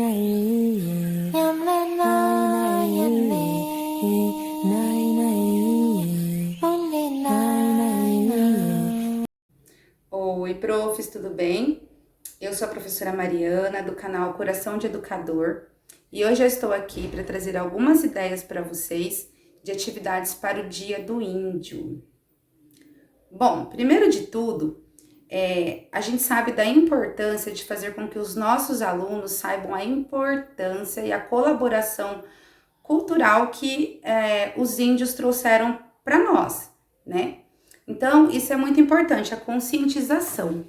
Oi, profs, tudo bem? Eu sou a professora Mariana, do canal Coração de Educador, e hoje eu estou aqui para trazer algumas ideias para vocês de atividades para o Dia do Índio. Bom, primeiro de tudo, a gente sabe da importância de fazer com que os nossos alunos saibam a importância e a colaboração cultural que os índios trouxeram para nós, né? Então, isso é muito importante, a conscientização.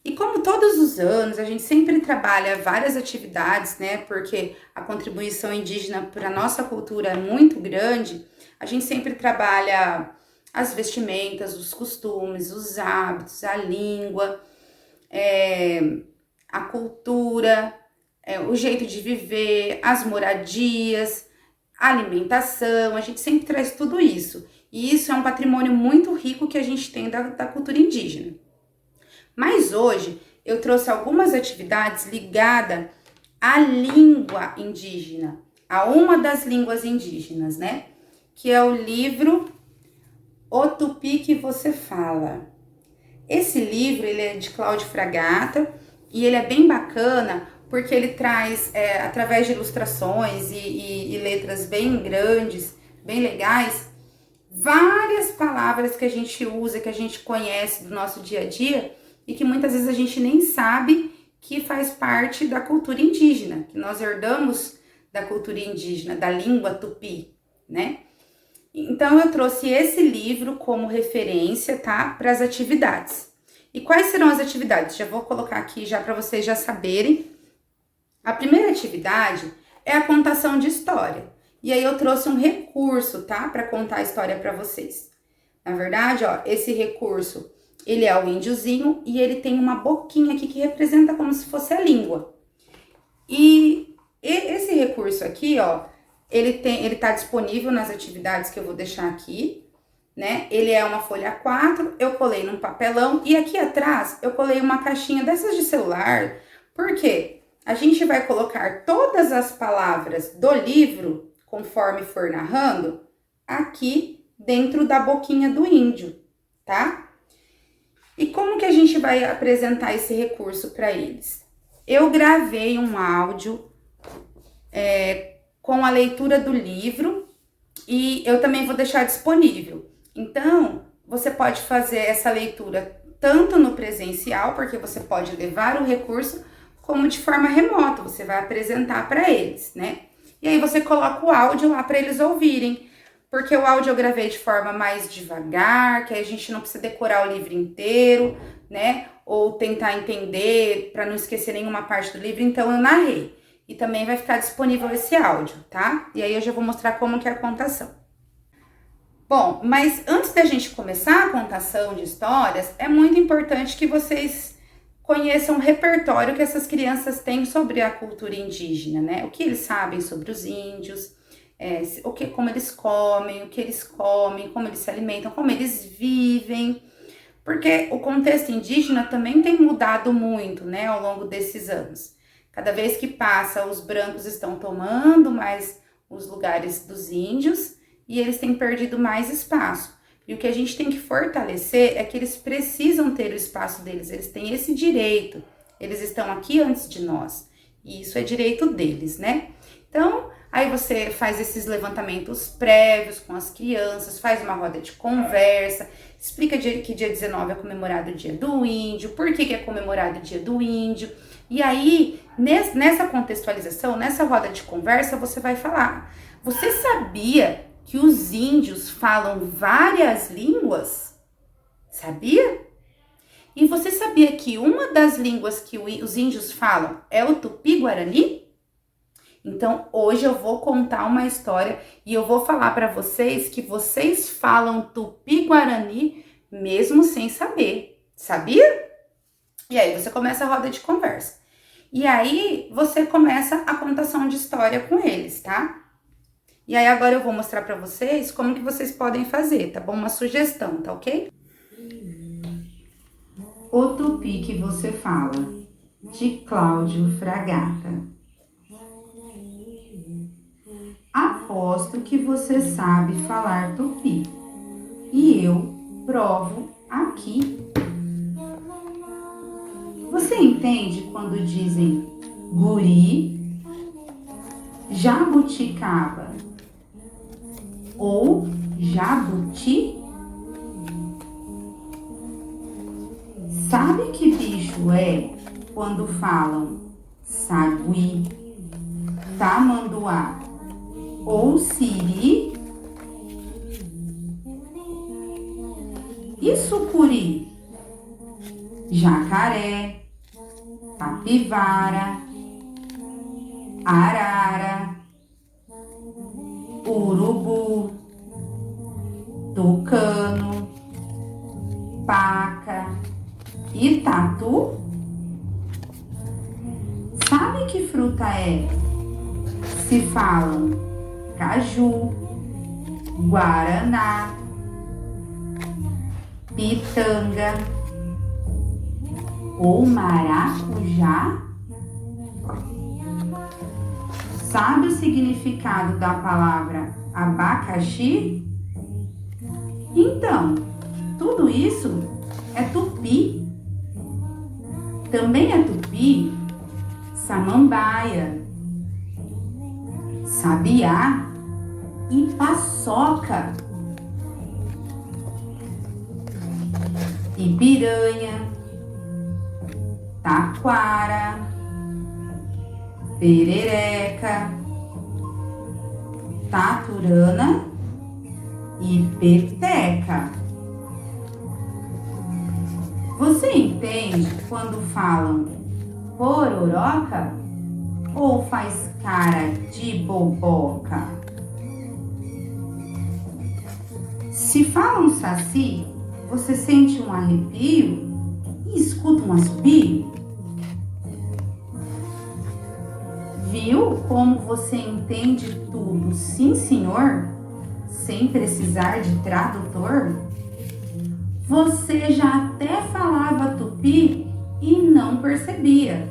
E como todos os anos, a gente sempre trabalha várias atividades, né? Porque a contribuição indígena para a nossa cultura é muito grande, a gente sempre trabalha as vestimentas, os costumes, os hábitos, a língua, a cultura, o jeito de viver, as moradias, a alimentação, a gente sempre traz tudo isso. E isso é um patrimônio muito rico que a gente tem da cultura indígena. Mas hoje eu trouxe algumas atividades ligadas à língua indígena, a uma das línguas indígenas, né? Que é o livro O Tupi que Você Fala. Esse livro, ele é de Cláudio Fragata e ele é bem bacana porque ele traz, através de ilustrações e letras bem grandes, bem legais, várias palavras que a gente usa, que a gente conhece do nosso dia a dia e que muitas vezes a gente nem sabe que faz parte da cultura indígena, que nós herdamos da cultura indígena, da língua tupi, né? Então eu trouxe esse livro como referência, tá? Para as atividades. E quais serão as atividades? Já vou colocar aqui já para vocês já saberem. A primeira atividade é a contação de história. E aí eu trouxe um recurso, tá? Para contar a história para vocês. Na verdade, ó, esse recurso, ele é o índiozinho e ele tem uma boquinha aqui que representa como se fosse a língua. E esse recurso aqui, ó, ele tá disponível nas atividades que eu vou deixar aqui, né? Ele é uma folha A4, eu colei num papelão e aqui atrás eu colei uma caixinha dessas de celular. Por quê? A gente vai colocar todas as palavras do livro, conforme for narrando, aqui dentro da boquinha do índio, tá? E como que a gente vai apresentar esse recurso para eles? Eu gravei um áudio com a leitura do livro e eu também vou deixar disponível. Então, você pode fazer essa leitura tanto no presencial, porque você pode levar o recurso, como de forma remota, você vai apresentar para eles, né? E aí você coloca o áudio lá para eles ouvirem, porque o áudio eu gravei de forma mais devagar, que aí a gente não precisa decorar o livro inteiro, né? Ou tentar entender para não esquecer nenhuma parte do livro, então eu narrei. E também vai ficar disponível esse áudio, tá? E aí eu já vou mostrar como que é a contação. Bom, mas antes da gente começar a contação de histórias, é muito importante que vocês conheçam o repertório que essas crianças têm sobre a cultura indígena, né? O que eles sabem sobre os índios, como eles comem, o que eles comem, como eles se alimentam, como eles vivem. Porque o contexto indígena também tem mudado muito, né, ao longo desses anos. Cada vez que passa, os brancos estão tomando mais os lugares dos índios e eles têm perdido mais espaço. E o que a gente tem que fortalecer é que eles precisam ter o espaço deles, eles têm esse direito, eles estão aqui antes de nós, e isso é direito deles, né? Então, aí você faz esses levantamentos prévios com as crianças, faz uma roda de conversa, explica que dia 19 é comemorado o Dia do Índio, por que é comemorado o Dia do Índio, e aí, nessa contextualização, nessa roda de conversa, você vai falar, você sabia que os índios falam várias línguas? Sabia? E você sabia que uma das línguas que os índios falam é o Tupi-Guarani? Então, hoje eu vou contar uma história e eu vou falar para vocês que vocês falam Tupi-Guarani mesmo sem saber. Sabia? E aí você começa a roda de conversa. E aí você começa a contação de história com eles, tá? E aí agora eu vou mostrar pra vocês como que vocês podem fazer, tá bom? Uma sugestão, tá ok? O Tupi que Você Fala, de Cláudio Fragata. aposto que você sabe falar tupi. E eu provo aqui. Você entende quando dizem guri, jabuticaba ou jabuti? Sabe que bicho é quando falam sagui, tamanduá ou siri? E sucuri? Jacaré, capivara, arara, urubu, tucano, paca e tatu? Sabe que fruta é? Se falam caju, guaraná, pitanga ou maracujá? Sabe o significado da palavra abacaxi? Então, tudo isso é tupi. Também é tupi samambaia, sabiá e paçoca. E piranha, taquara, perereca, taturana e peteca. Você entende quando falam pororoca ou faz cara de boboca? Se falam saci, você sente um arrepio e escuta um assobio? Viu como você entende tudo, sim senhor, sem precisar de tradutor? Você já até falava tupi e não percebia,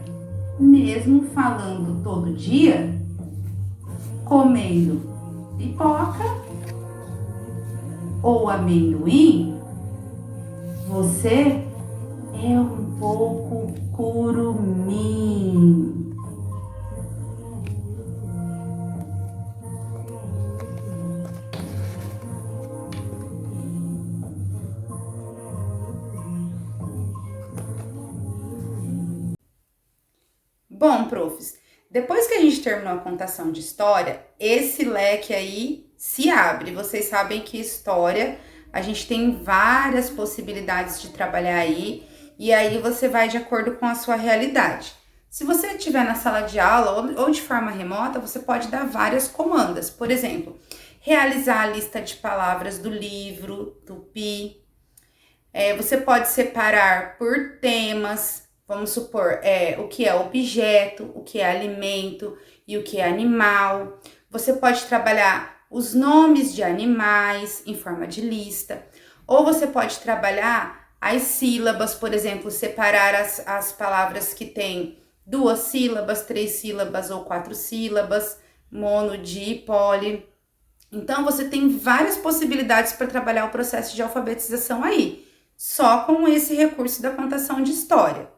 mesmo falando todo dia, comendo pipoca ou amendoim. Você é um pouco curumim. Bom, profs, depois que a gente terminou a contação de história, esse leque aí se abre. Vocês sabem que história, a gente tem várias possibilidades de trabalhar aí, e aí você vai de acordo com a sua realidade. Se você estiver na sala de aula ou de forma remota, você pode dar várias comandas. Por exemplo, realizar a lista de palavras do livro, tupi. Você pode separar por temas. Vamos supor, o que é objeto, o que é alimento e o que é animal. Você pode trabalhar os nomes de animais em forma de lista. Ou você pode trabalhar as sílabas, por exemplo, separar as palavras que têm 2 sílabas, 3 sílabas ou 4 sílabas, mono, di, poli. Então, você tem várias possibilidades para trabalhar o processo de alfabetização aí, só com esse recurso da contação de história.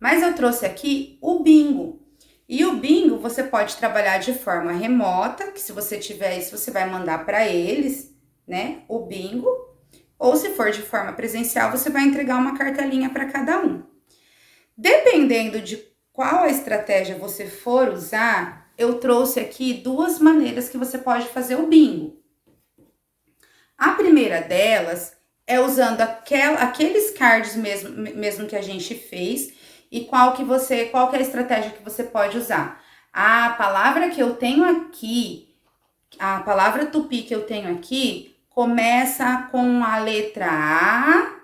Mas eu trouxe aqui o bingo. E o bingo você pode trabalhar de forma remota, que se você tiver isso, você vai mandar para eles, né, o bingo. Ou se for de forma presencial, você vai entregar uma cartelinha para cada um. Dependendo de qual a estratégia você for usar, eu trouxe aqui 2 maneiras que você pode fazer o bingo. A primeira delas é usando aqueles cards mesmo que a gente fez. E qual que é a estratégia que você pode usar? A palavra que eu tenho aqui, a palavra tupi que eu tenho aqui, começa com a letra A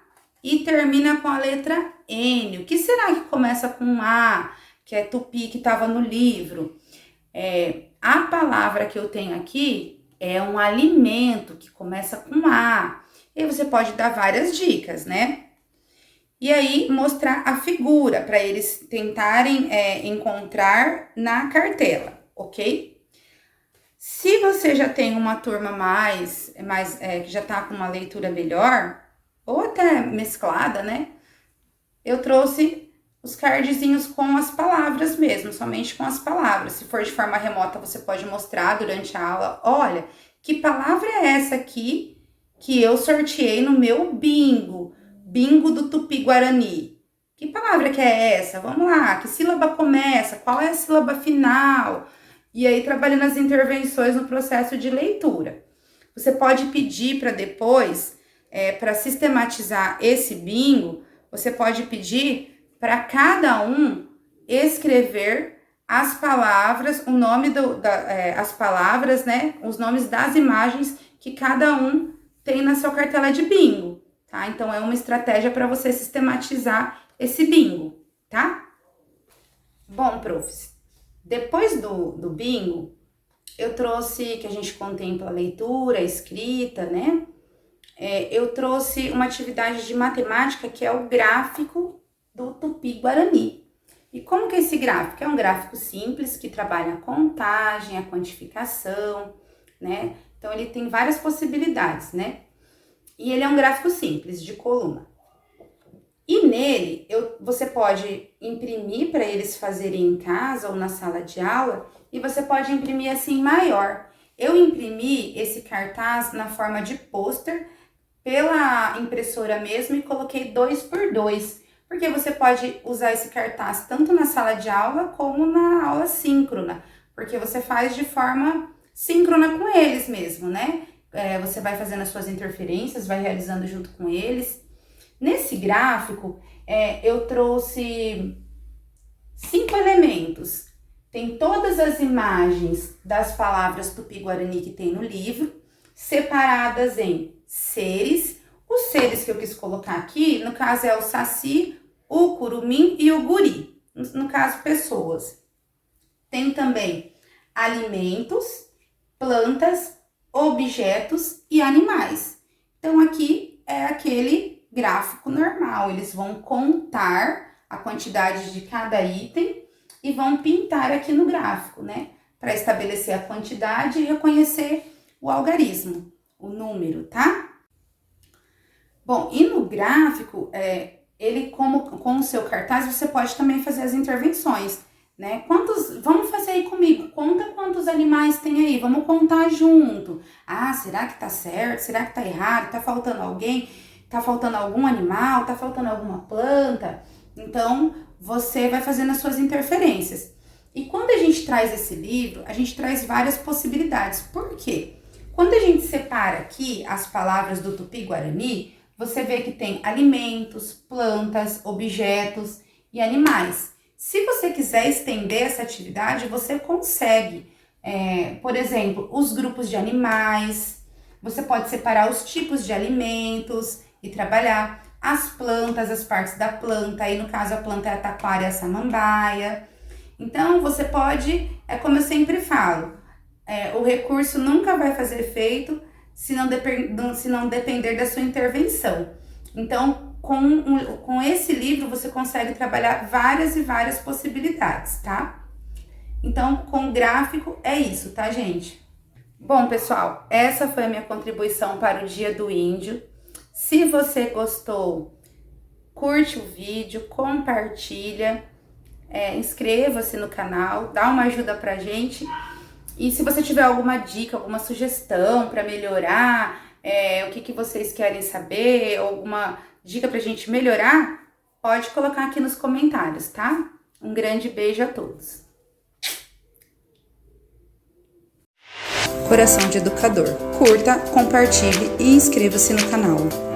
e termina com a letra N. O que será que começa com A, que é tupi, que estava no livro? A palavra que eu tenho aqui é um alimento que começa com A. E você pode dar várias dicas, né? E aí, mostrar a figura para eles tentarem encontrar na cartela, ok? Se você já tem uma turma que já tá com uma leitura melhor, ou até mesclada, né? Eu trouxe os cardzinhos com as palavras mesmo, somente com as palavras. Se for de forma remota, você pode mostrar durante a aula, olha, que palavra é essa aqui que eu sorteei no meu bingo do Tupi-Guarani? Que palavra que é essa? Vamos lá, que sílaba começa? Qual é a sílaba final? E aí, trabalhando as intervenções no processo de leitura. Você pode pedir para depois, para sistematizar esse bingo, você pode pedir para cada um escrever as palavras, o nome as palavras, né? Os nomes das imagens que cada um tem na sua cartela de bingo, tá? Então, é uma estratégia para você sistematizar esse bingo, tá? Bom, profs, depois do bingo, eu trouxe que a gente contempla a leitura, a escrita, né? Eu trouxe uma atividade de matemática que é o gráfico do Tupi-Guarani. E como que é esse gráfico? É um gráfico simples que trabalha a contagem, a quantificação, né? Então, ele tem várias possibilidades, né? E ele é um gráfico simples, de coluna. E nele, você pode imprimir para eles fazerem em casa ou na sala de aula, e você pode imprimir assim maior. Eu imprimi esse cartaz na forma de pôster pela impressora mesmo e coloquei 2x2, porque você pode usar esse cartaz tanto na sala de aula como na aula síncrona, porque você faz de forma síncrona com eles mesmo, né? Você vai fazendo as suas interferências, vai realizando junto com eles. Nesse gráfico, eu trouxe 5 elementos. Tem todas as imagens das palavras Tupi-Guarani que tem no livro, separadas em seres. Os seres que eu quis colocar aqui, no caso, é o saci, o curumim e o guri. No caso, pessoas. Tem também alimentos, plantas, objetos e animais. Então, aqui é aquele gráfico normal. Eles vão contar a quantidade de cada item e vão pintar aqui no gráfico, né? Para estabelecer a quantidade e reconhecer o algarismo, o número, tá? Bom, e no gráfico, ele com o seu cartaz, você pode também fazer as intervenções, né? Vamos fazer aí comigo, conta quantos animais tem aí, vamos contar junto. Ah, será que tá certo? Será que tá errado? Tá faltando alguém? Tá faltando algum animal? Tá faltando alguma planta? Então, você vai fazendo as suas interferências. E quando a gente traz esse livro, a gente traz várias possibilidades. Por quê? Quando a gente separa aqui as palavras do Tupi-Guarani, você vê que tem alimentos, plantas, objetos e animais. Se você quiser estender essa atividade, você consegue. Por exemplo, os grupos de animais, você pode separar os tipos de alimentos e trabalhar as plantas, as partes da planta. Aí, no caso, a planta é a taquara e a samambaia. Então, você pode, como eu sempre falo, o recurso nunca vai fazer efeito se não depender da sua intervenção. Então, com esse livro, você consegue trabalhar várias e várias possibilidades, tá? Então, com o gráfico é isso, tá, gente? Bom, pessoal, essa foi a minha contribuição para o Dia do Índio. Se você gostou, curte o vídeo, compartilha, inscreva-se no canal, dá uma ajuda pra gente. E se você tiver alguma dica, alguma sugestão para melhorar, o que vocês querem saber, alguma dica pra gente melhorar, pode colocar aqui nos comentários, tá? Um grande beijo a todos. Coração de Educador. Curta, compartilhe e inscreva-se no canal.